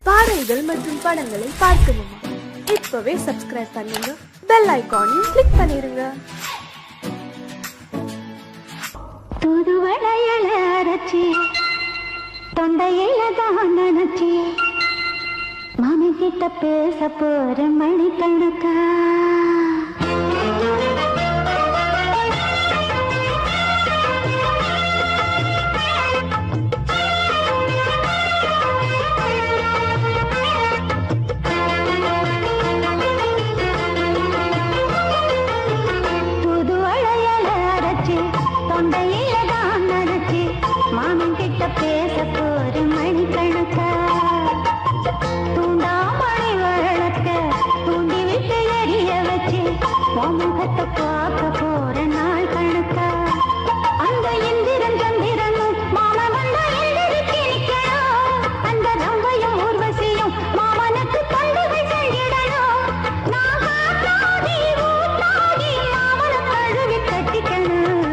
பாடல்கள் மற்றும் படங்களை பார்க்கணுமா? இப்பவே சப்ஸ்கிரைப் பண்ணுங்க, பெல் ஐகானையும் கிளிக் பண்ணிருங்க. தூதுவளையல அரைச்சி தொண்டையில தான் நினைச்சி மாமி கிட்ட பேச போற மணிக்கணக்கா. பேச போற மணிக்கணக்கா. தூண்டாமணி வழக்க தூண்டி விட்டு எரிய வச்சு முகத்தை பார்க்க போற நாள் கணக்கா. அந்த இந்திரன் சந்திரனும் மாம வந்த எந்திரிக்கு நிக்கணும். அந்த ரம்பையும் ஊர்வசியும் மாமனுக்கு தொண்டுகள் செஞ்சிடணும். நான் காத்தாடி ஊத்தாடி மாமனை கழுவி கட்டிக்கணும்.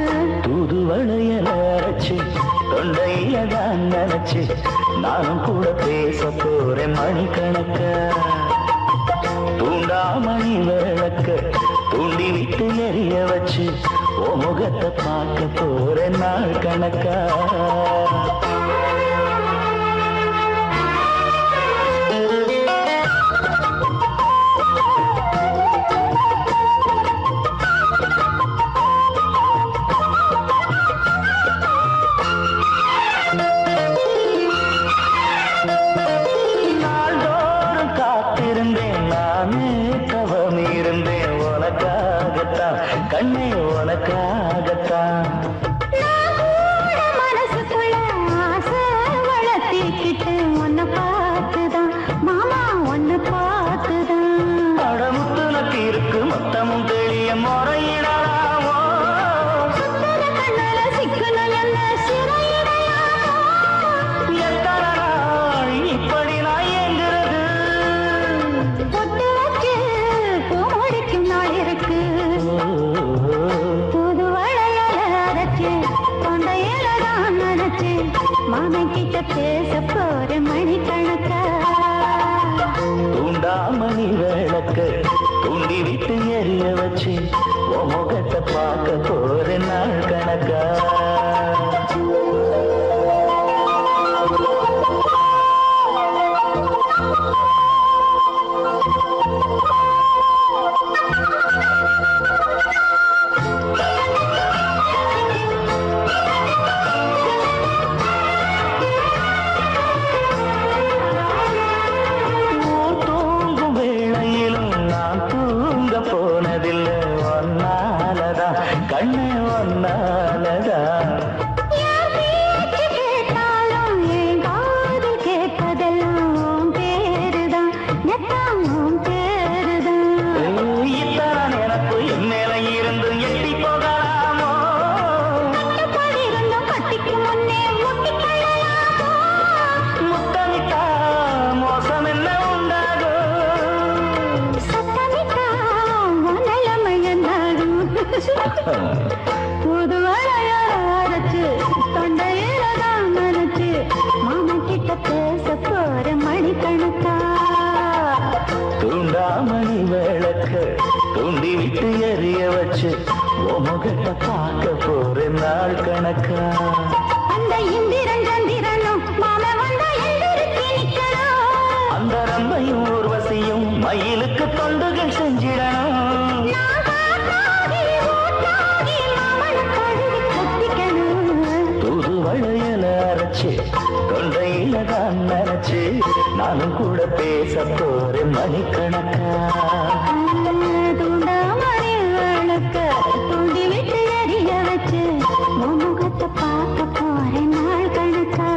தூதுவளையல அரைச்சு தொண்டையில தான் நினைச்சு நானும் கூட பேச போறேன் மணிக்கணக்க. தூண்டாமணி விளக்க தூண்டி விட்டு எரிய வச்சு ஓ முகத்தை பார்க்க போறேன் நாள் கணக்கா. கண்ணே உனக்காகத்தான் மனசுக்குள்ள ஆசை வளர்த்திக்கிட்டு உன்னை பார்த்துதான் மாமா உன்னை பார்த்துதான். அடமுத்துனக்கு இருக்கு மொத்தமும் தெளிய முறையிடலாமோ. கண்ணால சிக்கணும் என்ன சிறையிடையாமோ. எத்தனை நாள் இப்படி நான் எங்கிறது. பொட்டு வச்சு பூ முடிக்கும் நாள் இருக்கு. மாமன் கிட்ட பேச போற மணிக்கணக்கா. தூண்டாமணி விளக்க தூண்டி விட்டு எரிய வச்சு உன் முகத்தை பார்க்க போற நாள் கணக்கா. கண்ணே ஒன்னாலதா கேட்டாலும் என் காது கேட்பதெல்லாம் பேருதான் நெத்தாம் பேருதான். இத்தான் எனக்கு என் மேல இருந்து எட்டி போகலாமோ. இருந்தும் கட்டிக்கு முன்னே முட்டிக்கொள்ளலாமோ. முத்தமிட்டா மோசம் என்ன உண்டாகும். சத்தமிட்டா நிலைமை என்னாகும். புது அரைச்சு தொண்டையில தான் நினைச்சு மாமன் கிட்ட பேச போற மணிக்கணக்கா. தூண்டாமணி விளக்க தூண்டி விட்டு எரிய வச்சு உன் முகத்தை பார்க்க போற நாள் கணக்கா. அந்த இந்திரன் சந்திரனும் மாம வந்த எந்திரிக்கு நிக்கணும். அந்த ரம்பையும் ஊர்வசியும் மயிலுக்கு தொண்டுகள் செஞ்சிடணும். தூதுவளையல அரைச்சு தொண்டையில தான் நினைச்சு நானும் கூட பேச போறேன் மணிக்கணக்கா. தூண்டாமணி விளக்க தூண்டி விட்டு எரிய வச்சு முகத்தை பார்க்க போறேன் நாள் கணக்கா.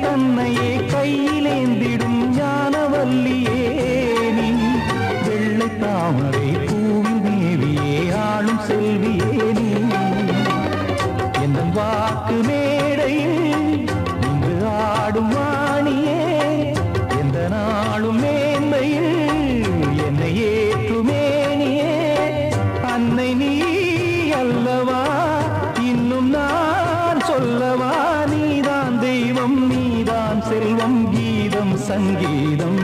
தன்னையே கையிலேந்திடும் ஞானவல்லியே நீ வெள்ளை தாமரை பூவில் மேவியே ஆளும் செல்வியே நீ என் வாக்கு மேடையில் இன்று ஆடும் வாணியே எந்த நாளும் மேன்மையில் என்னை ஏற்றுமேனியே அன்னை நீ அல்லவா இன்னும் நான் சொல்லவா நீதான் தெய்வம் நீதான் செல்வம் கீதம் சங்கீதம்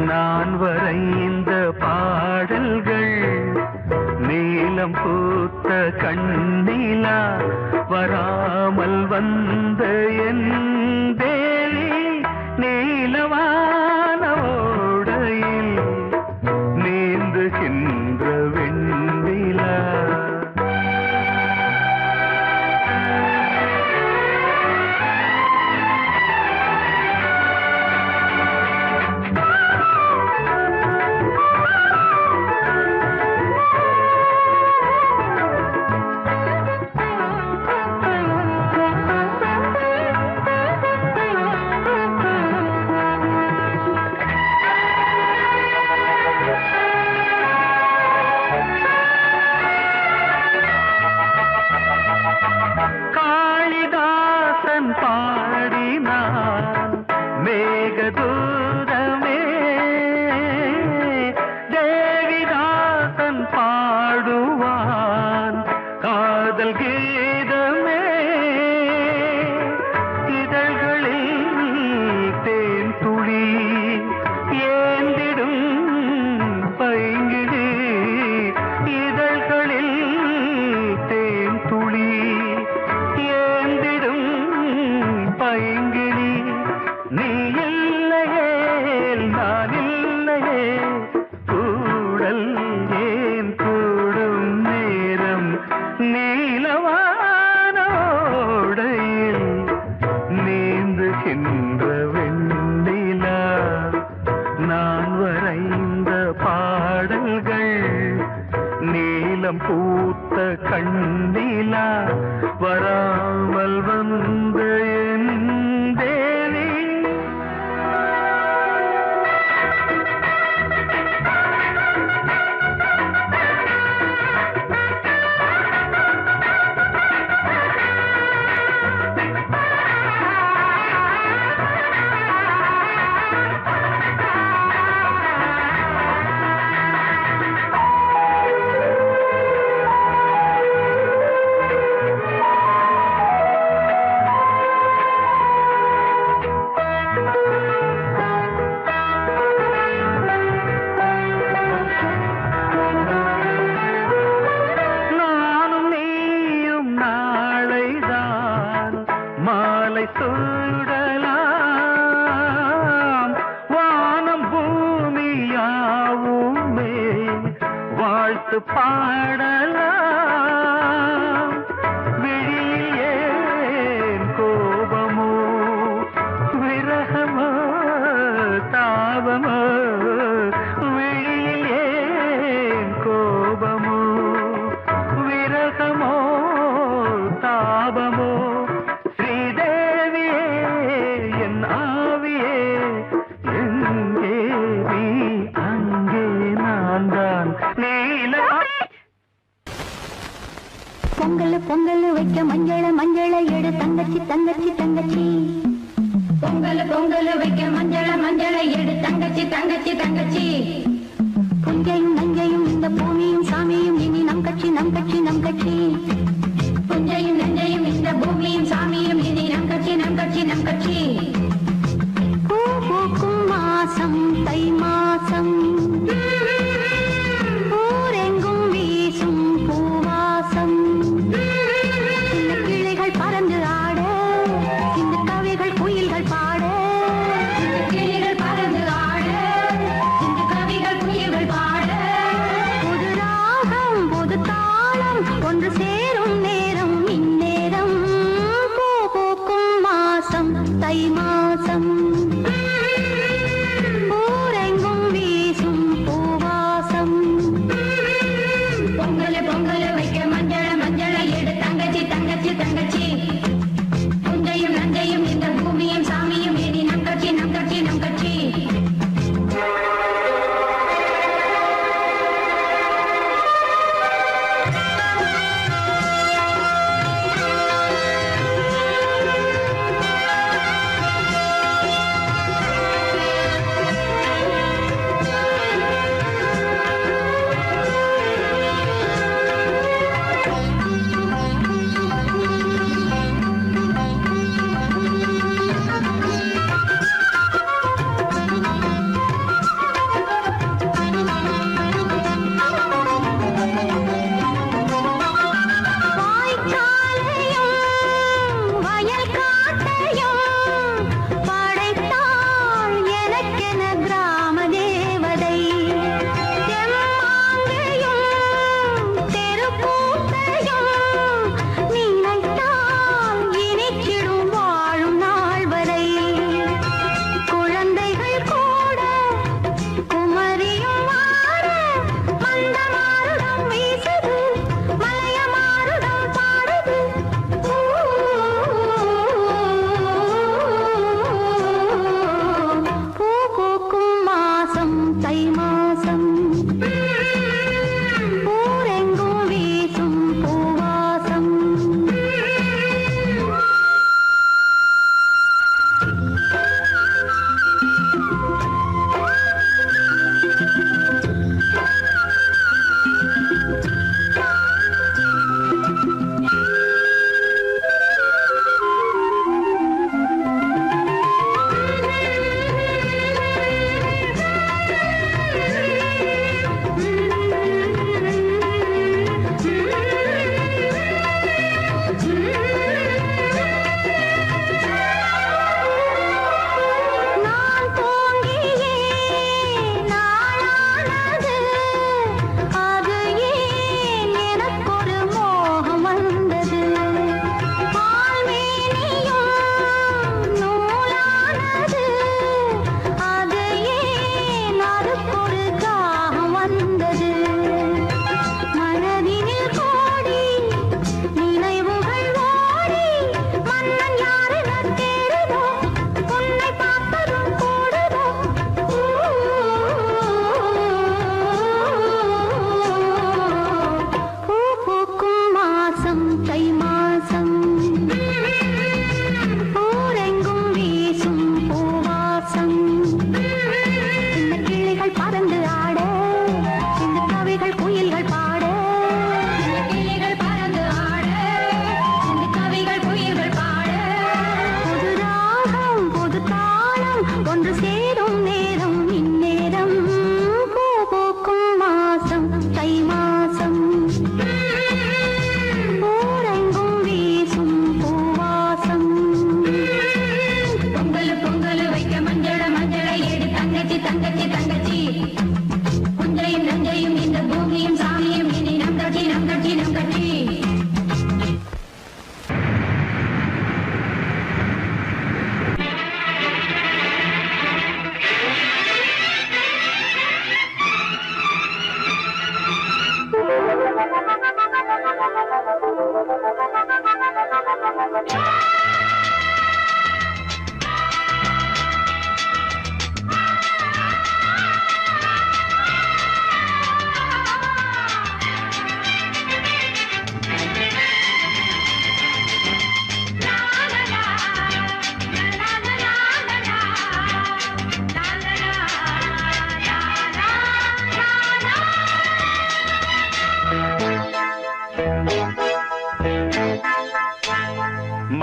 நான் வரைந்த பாடல்கள் நீலம் பூத்த கண்ணிலா வராமல் வந்த என் தேவி நீலவான ஓடையில் நீந்துகின்ற வெண்ணிலா பாடினான் மேகதூதமே தேவிதாசன் பாடுவான் காதல் கீதமே இதழ்களில் தேன் துளி ஏந்திடும் பைங்கிழி இதழ்களில் தேன் துளி ஏந்திடும் பைங்கிழி நீ இல்லையே நான் இல்லையே கூடல் ஏன் கூடும் நேரம் நீலவானோடையில் நீந்துகின்ற வெண்ணிலா நான் வரைந்த பாடல்கள் நீலம் பூத்த கண்ணிலா வராமல் வந்த என் தேவி மாலை சூடலாம் வானம் பூமியாவுமே வாழ்த்து பாடலாம் விழியில் ஏன் கோபமோ விரக தாபமோ விழியில் ஏன் கோபமோ விரகமோ தாபமோ ஸ்ரீதேவியே என் ஆவியே எங்கே நீ அங்கே நான் தான் நீல பொங்கல் பொங்கல் வைக்க மஞ்சள மஞ்சள எடு தங்கச்சி தங்கச்சி தங்கச்சி பொங்கல் பொங்கல் வைக்க மஞ்சள மஞ்சள எடு தங்கச்சி தங்கச்சி தங்கச்சி புஞ்சையும் நஞ்சையும் இந்த பூமியும் சாமியும் இனி நம் கட்சி நம் கட்சி நம் கட்சி புஞ்சையும் நஞ்சையும் இந்த பூமியும் சாமியும் இனி நம் கட்சி நம் கட்சி நம் கட்சி பூ பூக்கும் மாசம் தை மாசம் ஊரெங்கும் வீசும் பூவாசம் இந்த கிளைகள் பறந்து ஆட இந்த கவிகள் குயில்கள் பாட இந்த கிளைகள் பறந்து ஆட இந்த கவிகள் குயில்கள் பாட புது ராகம் புது தாளம் ஒன்று சேரும் நேரம் இந்நேரம் பூ பூக்கும் மாசம் தை மாசம் ஊரெங்கும் வீசும் பூவாசம் பொங்கல் பொங்கல் வைக்க மஞ்சள மஞ்சள எடு தங்கச்சி தங்கச்சி தங்கச்சி புஞ்சையும் நஞ்சையும் இந்த பூமியும் சாமியும் இனி நம் கட்சி நம் கட்சி நம் கட்சி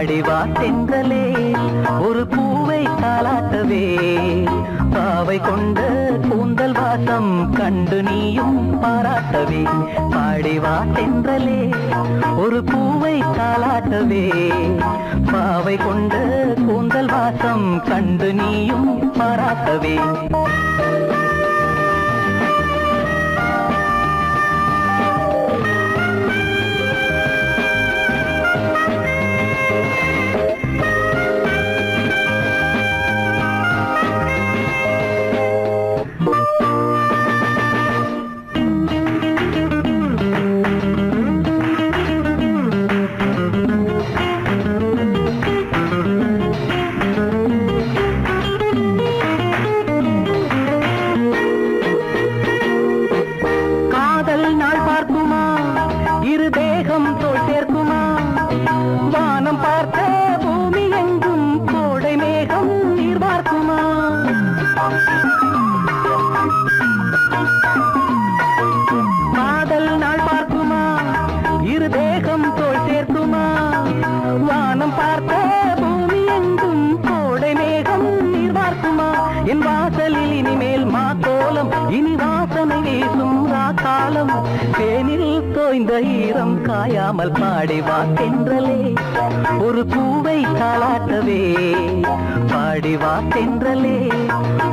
பாடிவா தென்றலே ஒரு பூவை தாலாட்டவே பாவை கொண்ட கூந்தல் வாசம் கண்டு நீயும் பாராட்டவே பாடிவா தென்றலே ஒரு பூவை தாலாட்டவே பாவை கொண்ட கூந்தல் வாசம் கண்டு நீயும் பாராட்டவே ஈரம் காயாமல் பாடிவா தென்றலே ஒரு பூவை தாலாட்டவே பாடிவா தென்றலே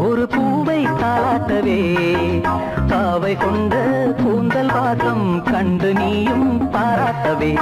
ஒரு பூவை தாலாட்டவே பாவை கொண்ட கூந்தல் வாசம் கண்டு நீயும் பாராட்டவே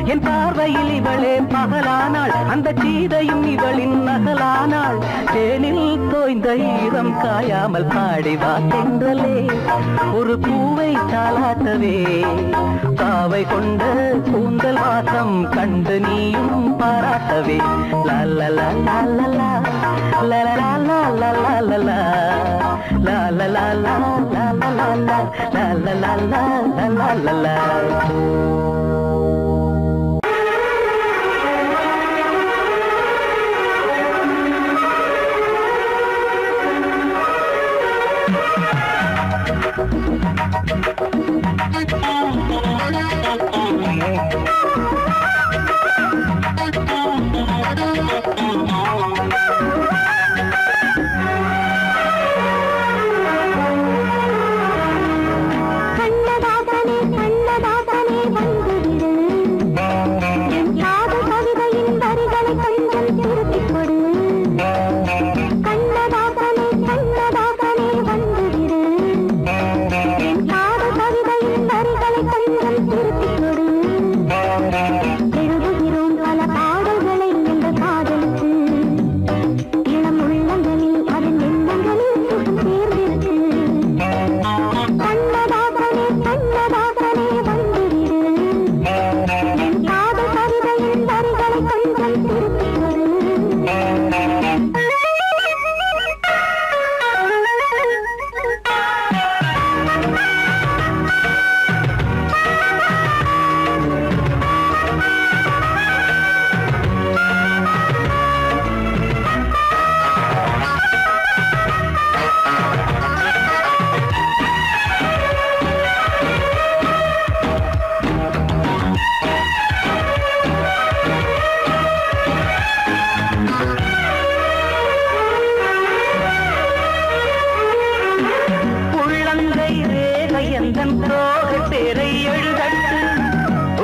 என் பார்வையில் இவளே பகலானாள் அந்த சீதையும் இவளின் நகலானாள் தேனில் தோய்ந்த ஈரம் காயாமல் பாடிவா தென்றலே ஒரு பூவை தாலாட்டவே பாவை கொண்ட கூந்தல் வாசம் கண்டு நீயும் பாராட்டவே லல்லலா லல்லலா லல்லலா லல்லலா லல்லலா லல்லலா லல்லலா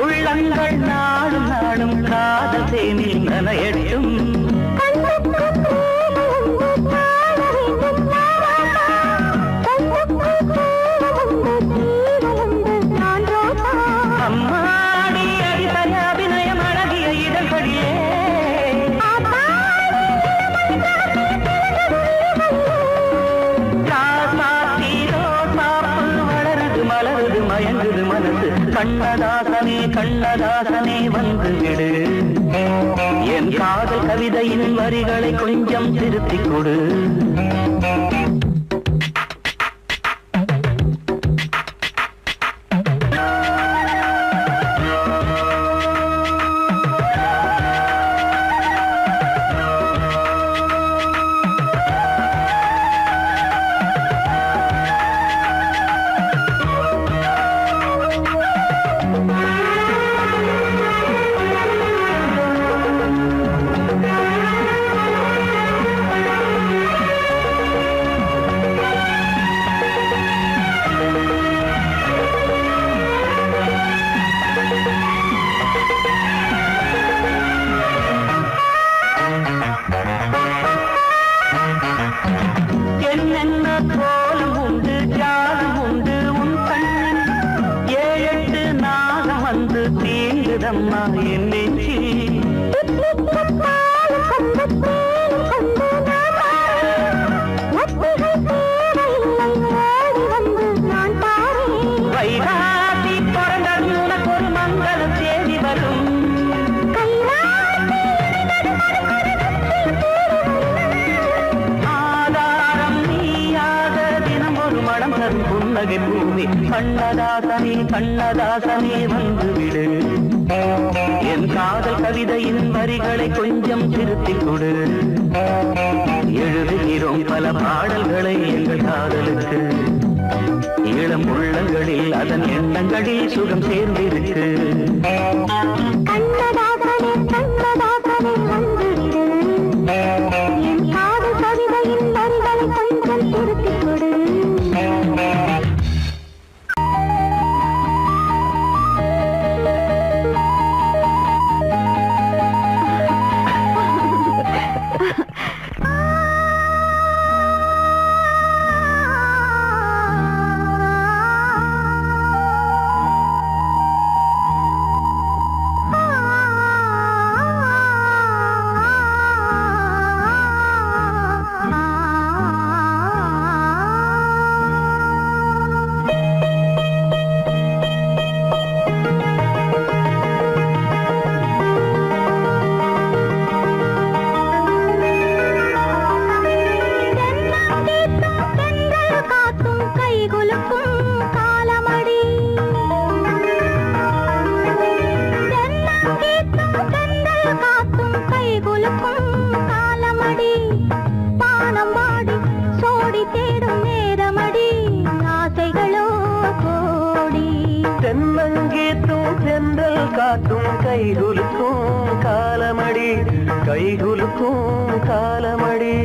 உள்ளங்கள் நாடும் நாடும் காதல் தேனில் நனையட்டும் கண்ணதாசனே கண்ணதாசனே வந்து விடு என் காதல் கவிதையின் வரிகளை கொஞ்சம் திருத்திக் கொடு கண்ணதாசனே கண்ணதாசனே வந்து விடு என் காதல் கவிதையின் வரிகளை கொஞ்சம் திருத்திக் கொடு எழுதுகிறோம் பல பாடல்களை எங்கள் காதலுக்கு இளம் உள்ளங்களில் அதன் எண்ணங்களில் சுகம் சேர்ந்திருக்கு கண்ணதாசனே கண்ணதாசனே வந்து விடு என் காதல் கவிதையின் வரிகளை கொஞ்சம் திருத்திக் கொடு கைகுலுக்கும் காலமடி கைகுலுக்கும் காலமடி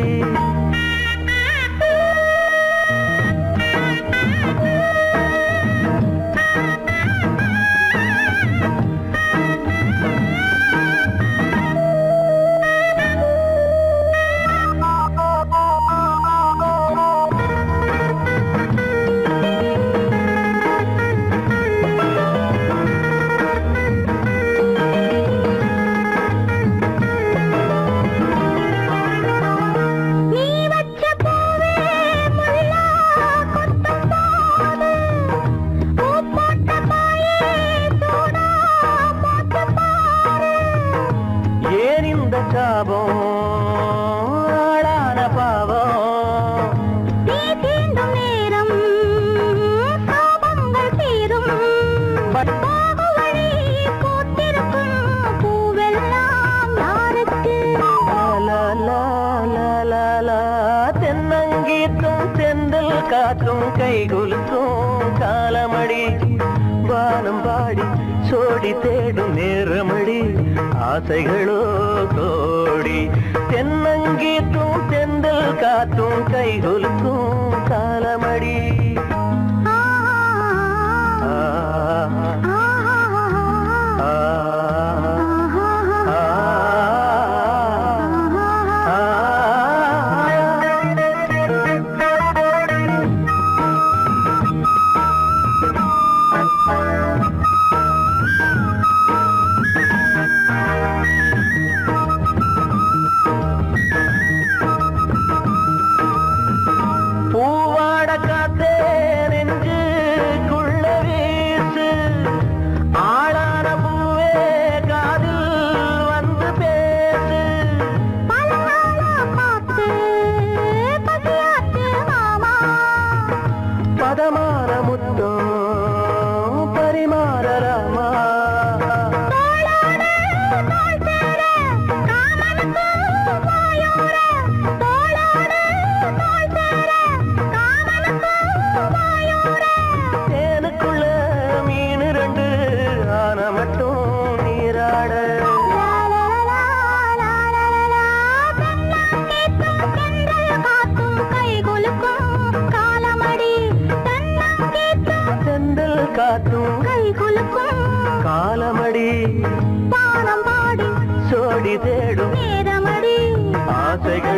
கைகுலுக்கும் காலமடி வானம் பாடி சோடி தேடும் நேரமடி ஆசைகளோ கோடி தென்னங்கீற்றும் தென்றல் காற்றும் கைகுலுக்கும் காலமடி பூவாட காத்தே ஆசைகள்